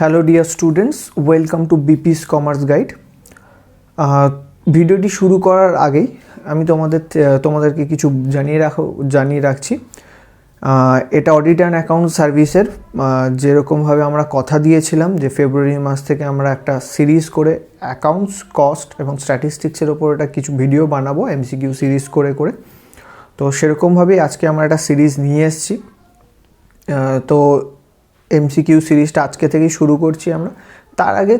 Hello dear students, welcome to বিপিস commerce guide. ভিডিওটি শুরু করার আগেই আমি তোমাদেরকে কিছু জানিয়ে রাখছি। এটা অডিট অ্যান্ড অ্যাকাউন্ট সার্ভিসের যেরকমভাবে আমরা কথা দিয়েছিলাম যে ফেব্রুয়ারি মাস থেকে আমরা একটা সিরিজ করে অ্যাকাউন্টস, কস্ট এবং স্ট্যাটিস্টিক্সের ওপর একটা কিছু ভিডিও বানাবো এমসিকিউ সিরিজ করে। তো সেরকমভাবেই আজকে আমরা একটা সিরিজ নিয়ে এসেছি। তো এমসিকিউ সিরিজটা আজকে থেকেই শুরু করছি আমরা। তার আগে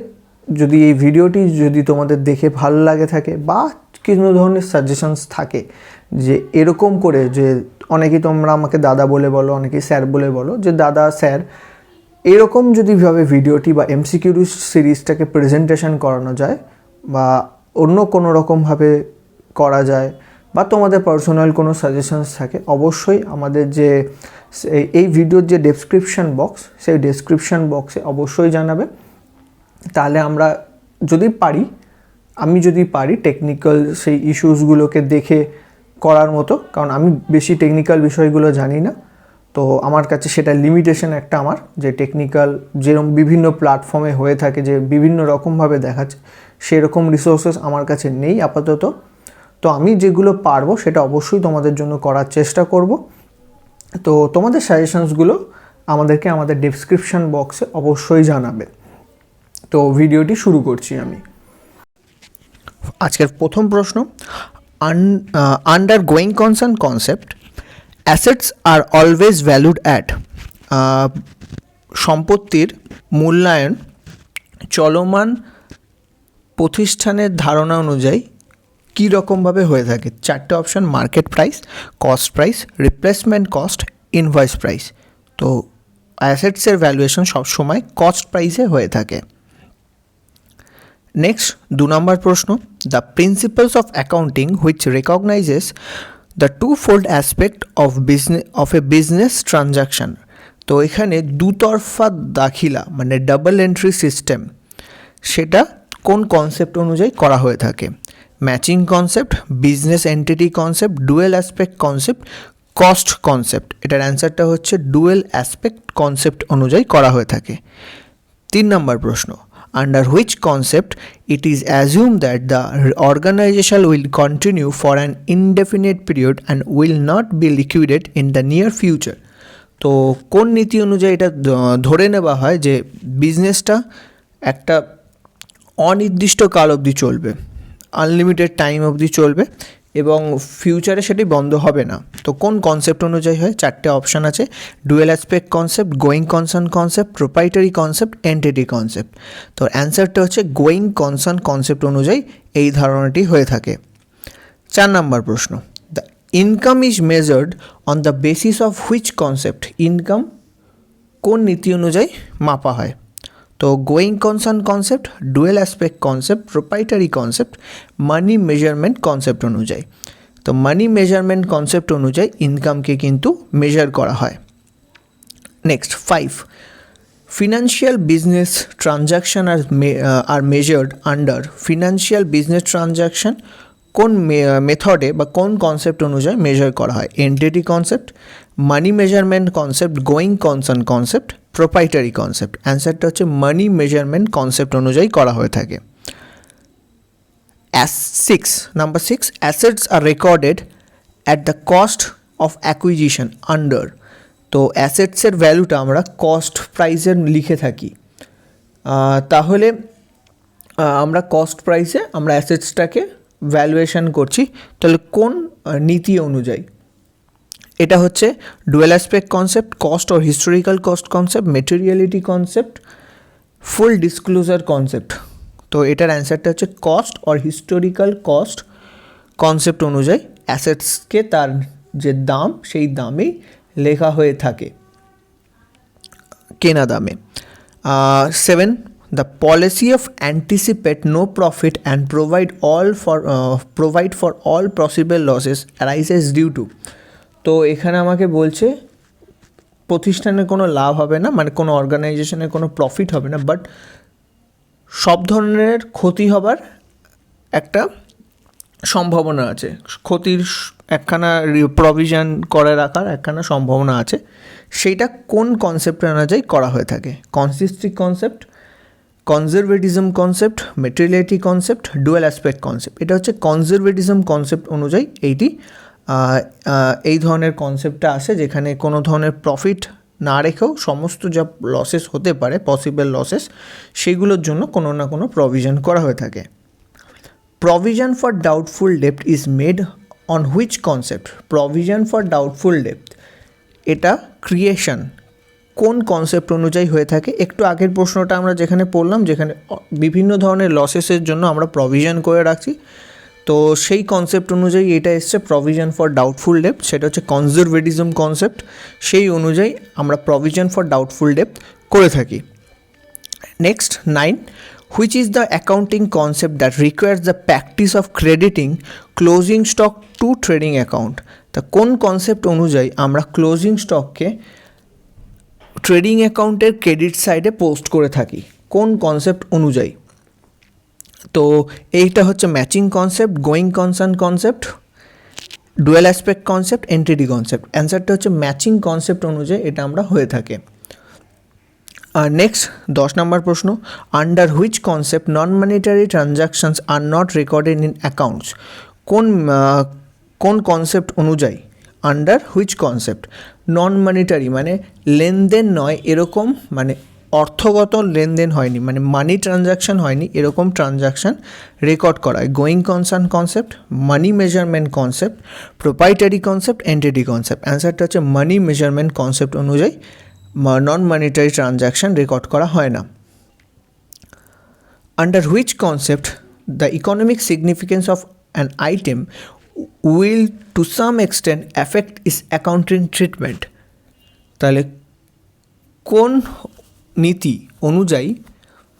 যদি এই ভিডিওটি তোমাদের দেখে ভালো লাগে থাকে বা কিছু ধরনের সাজেশনস থাকে যে এরকম করে, যে অনেকেই তোমরা আমাকে দাদা বলে বলো, অনেকেই স্যার বলে বলো, যে দাদা স্যার এরকম যদিভাবে ভিডিওটি বা এমসিকিউ সিরিজটাকে প্রেজেন্টেশন করানো যায় বা অন্য কোনো রকমভাবে করা যায় বা তোমাদের পার্সোনাল কোনো সাজেশনস থাকে, অবশ্যই আমাদের যে এই ভিডিওর যে ডেসক্রিপশান বক্স, সেই ডেসক্রিপশান বক্সে অবশ্যই জানাবে। তাহলে আমি যদি পারি টেকনিক্যাল সেই ইস্যুসগুলোকে দেখে করার মতো, কারণ আমি বেশি টেকনিক্যাল বিষয়গুলো জানি না। তো আমার কাছে সেটা লিমিটেশন একটা, আমার যে টেকনিক্যাল যেরকম বিভিন্ন প্ল্যাটফর্মে হয়ে থাকে যে বিভিন্ন রকমভাবে দেখাচ্ছে, সেরকম রিসোর্সেস আমার কাছে নেই আপাতত। তো আমি যেগুলো পারবো সেটা অবশ্যই তোমাদের জন্য করার চেষ্টা করব। তো তোমাদের সাজেশনসগুলো আমাদেরকে আমাদের ডেসক্রিপশন বক্সে অবশ্যই জানাবে। তো ভিডিওটি শুরু করছি আমি। আজকের প্রথম প্রশ্ন, under going concern concept assets are always valued at, সম্পত্তির মূল্যায়ন চলমান প্রতিষ্ঠানের ধারণা অনুযায়ী কী রকমভাবে হয়ে থাকে? চারটে option: market price, cost price, replacement cost, invoice price. তো অ্যাসেটসের ভ্যালুয়েশন সবসময় কস্ট প্রাইসে হয়ে থাকে। নেক্সট, 2 নম্বর প্রশ্ন, the principles of accounting which রেকগনাইজেস the two-fold aspect of a business transaction. তো এখানে দুতরফা দাখিলা মানে ডাবল এন্ট্রি সিস্টেম, সেটা কোন কনসেপ্ট অনুযায়ী করা হয়ে থাকে? Matching concept, business entity concept, dual aspect concept, cost concept. এটার অ্যান্সারটা হচ্ছে ডুয়েল অ্যাসপেক্ট কনসেপ্ট অনুযায়ী করা হয়ে থাকে। 3 নম্বর প্রশ্ন, under which concept it is assumed that the organization will continue for an indefinite period and will not be liquidated in the near future. তো কোন নীতি অনুযায়ী এটা ধরে নেওয়া হয় যে বিজনেসটা একটা অনির্দিষ্ট কাল অবধি চলবে, আনলিমিটেড টাইম অবধি চলবে এবং ফিউচারে সেটি বন্ধ হবে না? তো কোন কনসেপ্ট অনুযায়ী হয়? চারটে অপশান আছে: dual aspect concept, going concern concept, proprietary concept, entity concept. তো অ্যান্সারটা হচ্ছে গোয়িং কনসার্ন কনসেপ্ট অনুযায়ী এই ধারণাটি হয়ে থাকে। 4 নম্বর প্রশ্ন, the income is measured on the basis of which concept. Income কোন নীতি অনুযায়ী মাপা হয়? তো going concern concept, dual aspect concept, proprietary concept, money measurement concept অনুযায়ী। তো মানি মেজারমেন্ট কনসেপ্ট অনুযায়ী ইনকামকে কিন্তু মেজার করা হয়। Next 5, financial business transaction are measured under financial business transaction কোন মেথডে বা কোন কনসেপ্ট অনুযায়ী মেজার করা হয়? Entity concept, money measurement concept, going concern concept, proprietary concept. অ্যান্সারটা হচ্ছে মানি মেজারমেন্ট কনসেপ্ট অনুযায়ী করা হয়ে থাকে। 6, assets are recorded at the cost of acquisition under. তো অ্যাসেটসের ভ্যালুটা আমরা কস্ট প্রাইসে লিখে থাকি, তাহলে আমরা কস্ট প্রাইসে আমরা অ্যাসেটসটাকে ভ্যালুয়েশন করছি, তাহলে কোন নীতি অনুযায়ী? এটা হচ্ছে dual aspect concept, cost or historical cost concept, materiality concept, full disclosure concept. তো এটার অ্যান্সারটা হচ্ছে cost or historical cost concept অনুযায়ী অ্যাসেটসকে তার যে দাম সেই দামেই লেখা হয়ে থাকে, কেনা দামে। 7, the policy of anticipate no profit and provide for all possible losses arises due to। তো এখানে আমাকে বলছে প্রতিষ্ঠানের কোনো লাভ হবে না, মানে কোনো অর্গানাইজেশনের কোনো প্রফিট হবে না, বাট সব ধরনের ক্ষতি হবার একটা সম্ভাবনা আছে, ক্ষতির একখানা প্রভিশন করে রাখার একখানা সম্ভাবনা আছে। সেইটা কোন কনসেপ্ট অনুযায়ী করা হয়ে থাকে? Consistency concept, conservatism concept, materiality concept, dual aspect concept. এটা হচ্ছে কনজারভেটিজম কনসেপ্ট অনুযায়ী এই ধরনের কনসেপ্টটা আসে, যেখানে কোনো ধরনের প্রফিট না রেখেও সমস্ত যা লসেস হতে পারে, পসিবল লসেস, সেগুলোর জন্য কোনো না কোনো প্রভিশন করা হয়ে থাকে। প্রভিশন ফর ডাউটফুল ডেপ্ট is made on which concept? Provision for doubtful ডেপ্ট এটা ক্রিয়েশন কোন কনসেপ্ট অনুযায়ী হয়ে থাকে? একটু আগের প্রশ্নটা আমরা যেখানে পড়লাম, যেখানে বিভিন্ন ধরনের লসেসের জন্য আমরা প্রভিশন করে রাখছি, তো সেই কনসেপ্ট অনুযায়ী এটা এসছে প্রভিশন ফর ডাউটফুল ডেপ্ট, সেটা হচ্ছে কনজারভেটিজম কনসেপ্ট। সেই অনুযায়ী আমরা প্রভিশন ফর ডাউটফুল ডেপ্ট করে থাকি। Next 9, which is the accounting concept that requires the practice of crediting closing stock to trading account? তা কোন কনসেপ্ট অনুযায়ী আমরা ক্লোজিং স্টককে ট্রেডিং অ্যাকাউন্টের ক্রেডিট সাইডে পোস্ট করে থাকি? কোন কনসেপ্ট অনুযায়ী? তো এইটা হচ্ছে matching concept, going concern concept, dual aspect concept, entity concept. অ্যান্সারটা হচ্ছে ম্যাচিং কনসেপ্ট অনুযায়ী এটা আমরা হয়ে থাকে। আর নেক্সট 10 নম্বর প্রশ্ন, under which concept non monetary transactions R not recorded in accounts? কোন কনসেপ্ট অনুযায়ী? Under which concept? Non monetary মানে লেনদেন নয় এরকম, মানে অর্থগত লেনদেন হয়নি, মানে মানি ট্রানজাকশন হয়নি, এরকম ট্রানজাকশন রেকর্ড করা হয়। Going concern concept, money measurement concept, proprietary concept, entity concept. অ্যান্সারটা হচ্ছে মানি মেজারমেন্ট কনসেপ্ট অনুযায়ী নন মানিটারি ট্রানজাকশন রেকর্ড করা হয় না। Under which concept the economic significance of an item will to some extent affect is accounting treatment? তাহলে কোন নীতি অনুযায়ী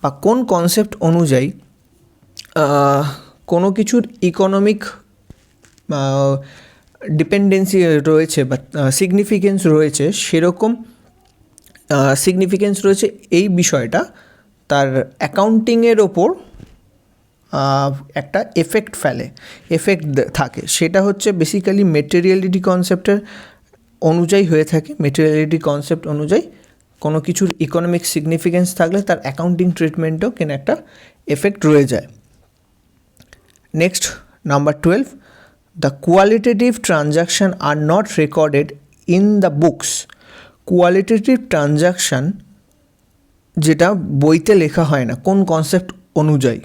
বা কোন কনসেপ্ট অনুযায়ী কোনো কিছুর ইকোনমিক ডিপেন্ডেন্সি রয়েছে বা সিগনিফিকেন্স রয়েছে, সেরকম সিগনিফিকেন্স রয়েছে এই বিষয়টা তার অ্যাকাউন্টিংয়ের ওপর একটা এফেক্ট থাকে, সেটা হচ্ছে বেসিক্যালি মেটেরিয়ালিটি কনসেপ্টের অনুযায়ী হয়ে থাকে। মেটেরিয়ালিটি কনসেপ্ট অনুযায়ী কোনো কিছুর ইকোনমিক সিগনিফিকেন্স থাকলে তার অ্যাকাউন্টিং ট্রিটমেন্টও কিন্তু একটা এফেক্ট রয়ে যায়। Next number 12, the qualitative transaction are not recorded in the books. Qualitative transaction যেটা বইতে লেখা হয় না, কোন কনসেপ্ট অনুযায়ী?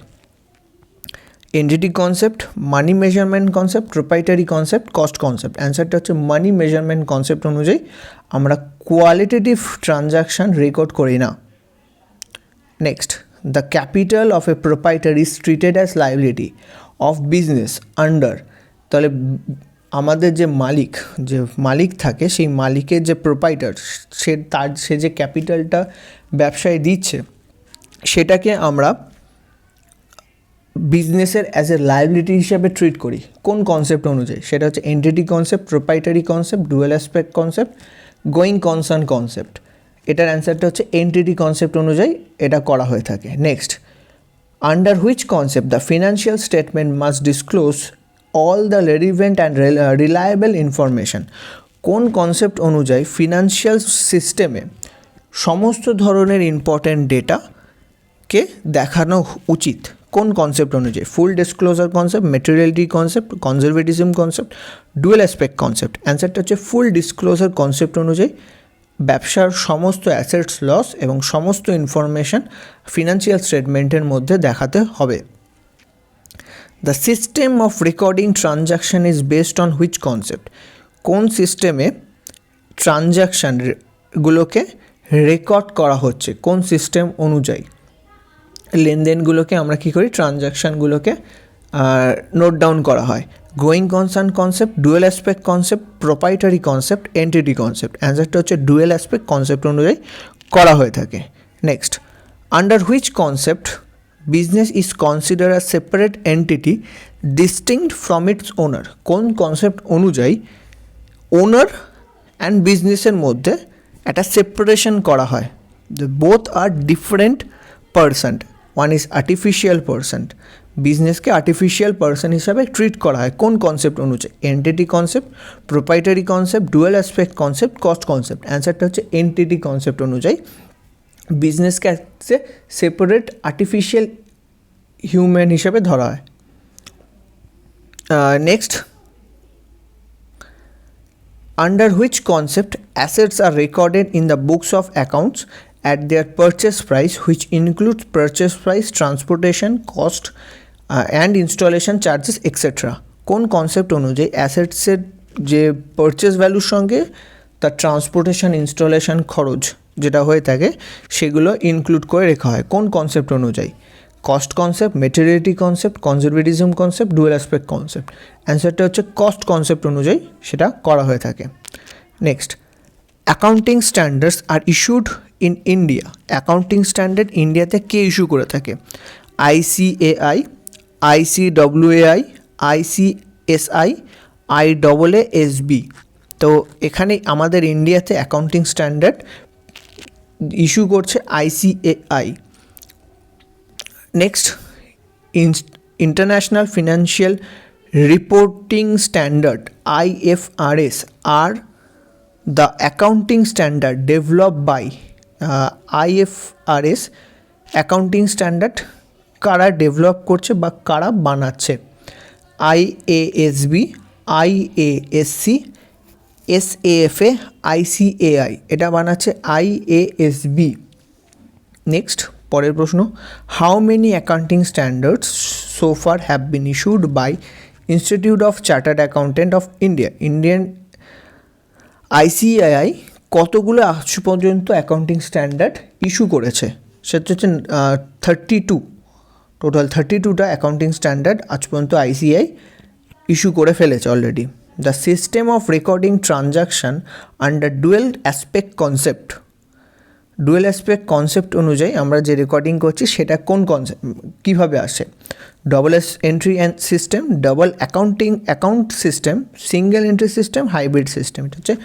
Entity concept, money measurement concept, proprietary concept, cost concept. অ্যান্সারটা হচ্ছে মানি মেজারমেন্ট কনসেপ্ট অনুযায়ী আমরা কোয়ালিটেটিভ ট্রানজাকশান রেকর্ড করি না। Next, the capital of A proprietary is treated as liability of business under. তাহলে আমাদের যে মালিক থাকে, সেই মালিকের যে প্রোপাইটার, সে যে ক্যাপিটালটা ব্যবসায় দিচ্ছে, সেটাকে আমরা বিজনেসের অ্যাজ এ লাইবিলিটি হিসাবে ট্রিট করি। কোন কনসেপ্ট অনুযায়ী? সেটা হচ্ছে entity concept, proprietary concept, dual aspect concept, going concern concept. এটার অ্যান্সারটা হচ্ছে এন্টিটি কনসেপ্ট অনুযায়ী এটা করা হয়ে থাকে। Next, under which concept the financial statement must disclose all the relevant and reliable information? কোন কনসেপ্ট অনুযায়ী ফিনান্সিয়াল সিস্টেমে সমস্ত ধরনের ইম্পর্ট্যান্ট ডেটাকে দেখানো উচিত? কোন কনসেপ্ট অনুযায়ী? Full disclosure concept, materiality concept, conservatism concept, dual aspect concept. অ্যান্সারটা হচ্ছে ফুল ডিসক্লোজার কনসেপ্ট অনুযায়ী ব্যবসার সমস্ত অ্যাসেটস লস এবং সমস্ত ইনফরমেশন ফিনান্সিয়াল স্টেটমেন্টের মধ্যে দেখাতে হবে। The system of recording transaction is based on which concept? কোন সিস্টেমে ট্রানজাকশানগুলোকে রেকর্ড করা হচ্ছে? কোন সিস্টেম অনুযায়ী লেনদেনগুলোকে আমরা কী করি? ট্রানজাকশানগুলোকে নোট ডাউন করা হয়। Going concern concept, dual aspect concept, proprietary concept, entity concept. অ্যান্সারটা হচ্ছে ডুয়াল অ্যাসপেক্ট কনসেপ্ট অনুযায়ী করা হয়ে থাকে। Next, under which concept business is consider a separate entity distinct from its ওনার? কোন কনসেপ্ট অনুযায়ী ওনার অ্যান্ড বিজনেসের মধ্যে একটা সেপারেশন করা হয়? Both are different person, one is artificial person. বিজনেসকে আর্টিফিশিয়াল পারসন হিসাবে ট্রিট করা হয় কোন কনসেপ্ট অনুযায়ী? Entity concept, proprietary concept, dual aspect concept, cost concept. অ্যান্সারটা হচ্ছে এন্টিটি কনসেপ্ট অনুযায়ী বিজনেসকে সেপারেট আর্টিফিশিয়াল হিউম্যান হিসাবে ধরা হয়। Next, under which concept assets are recorded in the books of accounts at their purchase price, which includes purchase price, transportation cost and installation charges etc. কোন concept অনুযায়ী অ্যাসেটসের যে purchase ভ্যালুর সঙ্গে তার transportation installation খরচ যেটা হয়ে থাকে সেগুলো ইনক্লুড করে রেখা হয়, কোন কনসেপ্ট অনুযায়ী? Cost concept, materiality concept, conservatism concept, dual aspect concept. অ্যান্সারটা হচ্ছে কস্ট কনসেপ্ট অনুযায়ী সেটা করা হয়ে থাকে। Next, accounting standards are issued in India. Accounting standard ইন্ডিয়াতে কে ইস্যু করে থাকে? ICAI, ICAI, ICSI, IAASB। তো এখানে আমাদের ইন্ডিয়াতে অ্যাকাউন্টিং স্ট্যান্ডার্ড ইস্যু করছে ICAI। Next, international financial reporting standard IFRS are the accounting standard develop by IFRS accounting standard কারা ডেভেলপ করছে বা কারা বানাচ্ছে? IASB, IASC, SAFA, ICAI। এটা বানাচ্ছে IASB। নেক্সট, পরের প্রশ্ন, how many accounting standards so far have been issued by institute of chartered accountant of India. Indian ICAI কতগুলো আজ পর্যন্ত অ্যাকাউন্টিং স্ট্যান্ডার্ড ইস্যু করেছে? সেটা হচ্ছে 32, টোটাল 32টা অ্যাকাউন্টিং স্ট্যান্ডার্ড আজ পর্যন্ত ICAI ইস্যু করে ফেলেছে already. The system of recording transaction under dual aspect concept. Dual aspect concept অনুযায়ী আমরা যে রেকর্ডিং করছি সেটা কোন কনসেপ্ট, কীভাবে আসে? Double entry system, double account system, single entry system, hybrid system. এটা হচ্ছে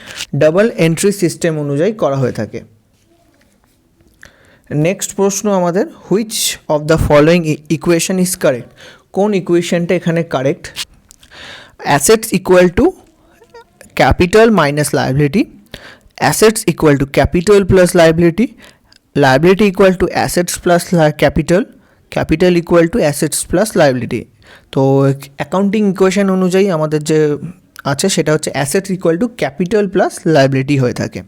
ডাবল এন্ট্রি সিস্টেম অনুযায়ী করা হয়ে থাকে। নেক্সট প্রশ্ন আমাদের, which of the following equation is correct? কোন ইকুয়েশনটা এখানে correct? Assets equal to capital minus liability, assets equal to capital plus liability, liability equal to assets plus capital, capital equal to assets plus liability। তো accounting equation অনুযায়ী আমাদের যে আছে সেটা হচ্ছে assets equal to capital plus liability হয়ে থাকে।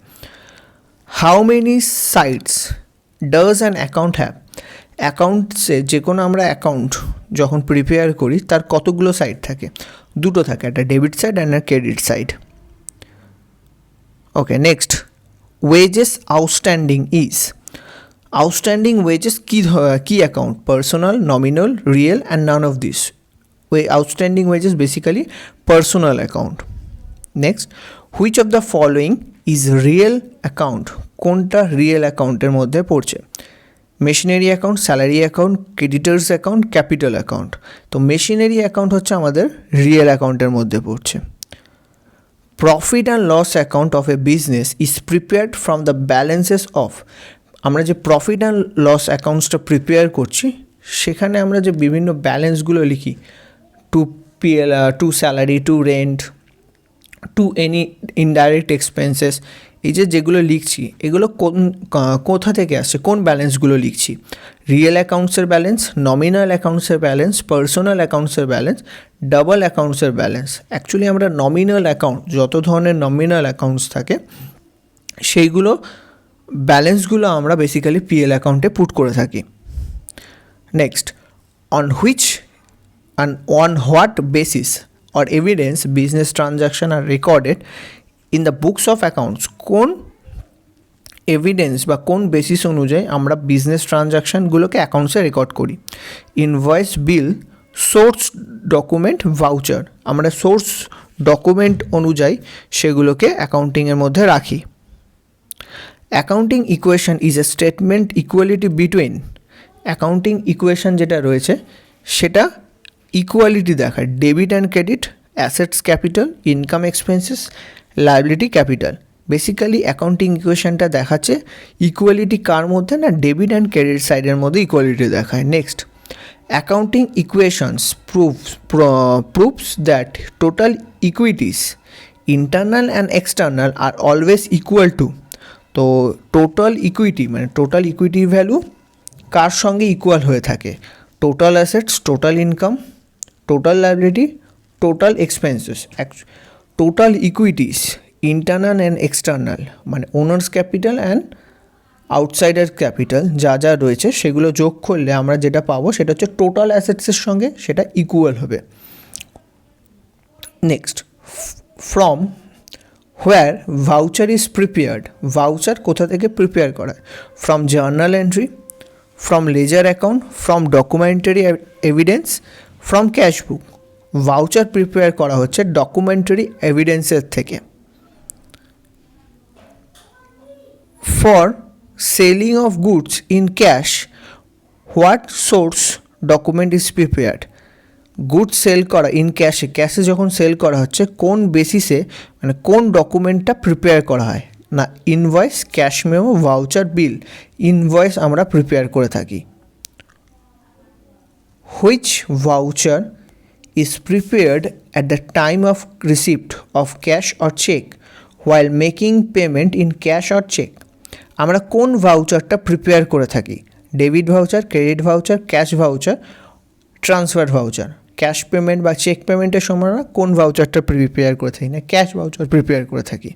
How many sides does an account have? অ্যাকাউন্টসে যে কোনো আমরা অ্যাকাউন্ট যখন প্রিপেয়ার করি তার কতগুলো সাইড থাকে? দুটো থাকে, একটা ডেবিট সাইড অ্যান্ড একটা credit side. Okay, next, wages outstanding is. Outstanding wages কি account? Personal, nominal, real and none of this. Outstanding wages basically personal account. Next, which of the following is real account? কোনটা real অ্যাকাউন্টের মধ্যে পড়ছে? Machinery account, salary account, creditors account, capital account. তো machinery account হচ্ছে আমাদের real অ্যাকাউন্টের মধ্যে পড়ছে। Profit and loss account of a business is prepared from the balances of. আমরা যে প্রফিট অ্যান্ড লস অ্যাকাউন্টসটা প্রিপেয়ার করছি সেখানে আমরা যে বিভিন্ন ব্যালেন্সগুলো লিখি, to PLR, to salary, to rent, to any indirect expenses, এই যেগুলো লিখছি এগুলো কোথা থেকে আসছে, কোন ব্যালেন্সগুলো লিখছি? রিয়েল অ্যাকাউন্টসের ব্যালেন্স, নমিনাল অ্যাকাউন্টসের ব্যালেন্স, পার্সোনাল অ্যাকাউন্টসের ব্যালেন্স, ডাবল অ্যাকাউন্টসের ব্যালেন্স। অ্যাকচুয়ালি আমরা নমিনাল অ্যাকাউন্ট, যত ধরনের নমিনাল অ্যাকাউন্টস থাকে সেইগুলো ব্যালেন্সগুলো আমরা বেসিক্যালি PL অ্যাকাউন্টে পুট করে থাকি। Next, on what basis or evidence business transaction are recorded in the books of accounts? কোন এভিডেন্স বা কোন বেসিস অনুযায়ী আমরা বিজনেস ট্রানজাকশানগুলোকে অ্যাকাউন্টসে রেকর্ড করি? Invoice, bill, source document, voucher. আমরা সোর্স ডকুমেন্ট অনুযায়ী সেগুলোকে অ্যাকাউন্টিংয়ের মধ্যে রাখি। Accounting equation is a statement equality between. Accounting equation যেটা রয়েছে সেটা ইকুয়ালিটি দেখায়, debit and credit, assets capital, income expenses, liability capital. Basically accounting ইকুয়েশনটা দেখাচ্ছে ইকুয়ালিটি কার মধ্যে, না ডেবিট অ্যান্ড ক্রেডিট সাইডের মধ্যে ইকুয়ালিটি দেখায়। Next, accounting equations proves that total equities internal and external are always equal to. তো total equity মানে total equity value কার সঙ্গে ইকুয়াল হয়ে থাকে? Total assets, total income, total liability, total expenses. Total equities internal and external মানে owners capital and outsider capital যা যা রয়েছে সেগুলো যোগ করলে আমরা যেটা পাবো সেটা হচ্ছে টোটাল অ্যাসেটসের সঙ্গে সেটা ইকুয়াল হবে। Next, from where voucher is prepared, voucher কোথা থেকে প্রিপেয়ার করা হয়? From journal entry, from ledger account, from documentary evidence, from cash book. Voucher prepare করা হচ্ছে ডকুমেন্টারি এভিডেন্সের থেকে। For selling of goods in cash what source document is prepared? Goods sell করা in ক্যাশে, ক্যাশে যখন সেল করা হচ্ছে কোন বেসিসে মানে কোন ডকুমেন্টটা প্রিপেয়ার করা হয়? না invoice, cash memo, voucher, bill. Invoice আমরা প্রিপেয়ার করে থাকি। Which voucher is prepared at the time of receipt of cash or cheque while making payment in cash or cheque? আমরা কোন ভাউচারটা প্রিপেয়ার করে থাকি? Debit voucher, credit voucher, cash voucher, transfer voucher. Cash payment বা cheque পেমেন্টের সময় আমরা কোন ভাউচারটা প্রিপেয়ার করে থাকি? না ক্যাশ ভাউচার প্রিপেয়ার করে থাকি।